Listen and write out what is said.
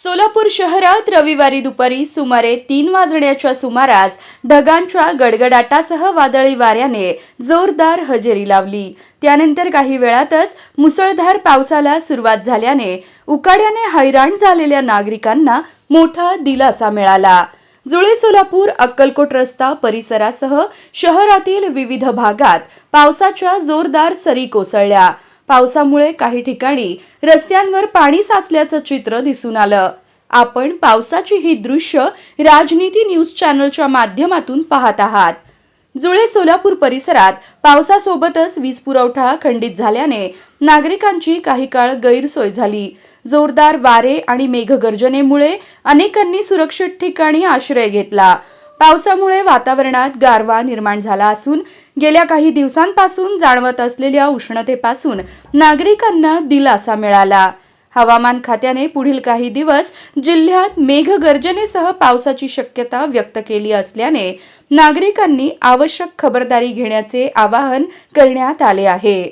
सोलापूर शहरात रविवारी दुपारी सुमारे 3 वाजण्याच्या सुमारास ढगांच्या गडगडाटासह वादळी वाऱ्याने जोरदार हजेरी लावली। त्यानंतर काही वेळातच मुसळधार पावसाला सुरुवात झाल्याने उकाड्याने हैराण झालेल्या नागरिकांना मोठा दिलासा मिळाला। जुळे सोलापूर अक्कलकोट रस्ता परिसरासह शहरातील विविध भागात पावसाच्या जोरदार सरी कोसळल्या। पावसामुळे काही ठिकाणी रस्त्यांवर पाणी साचल्याचं चित्र दिसून आलं। आपण पावसाची ही दृश्य राजनीती न्यूज चॅनलच्या माध्यमातून पाहत आहात। जुळे सोलापूर परिसरात पावसासोबतच वीज पुरवठा खंडित झाल्याने नागरिकांची काही काळ गैरसोय झाली। जोरदार वारे आणि मेघगर्जनेमुळे अनेकांनी सुरक्षित ठिकाणी आश्रय घेतला। पावसामुळे वातावरणात गारवा निर्माण झाला असून गेल्या काही दिवसांपासून जाणवत असलेल्या उष्णतेपासून नागरिकांना दिलासा मिळाला। हवामान खात्याने पुढील काही दिवस जिल्ह्यात मेघगर्जनेसह पावसाची शक्यता व्यक्त केली असल्याने नागरिकांनी आवश्यक खबरदारी घेण्याचे आवाहन करण्यात आले आहे।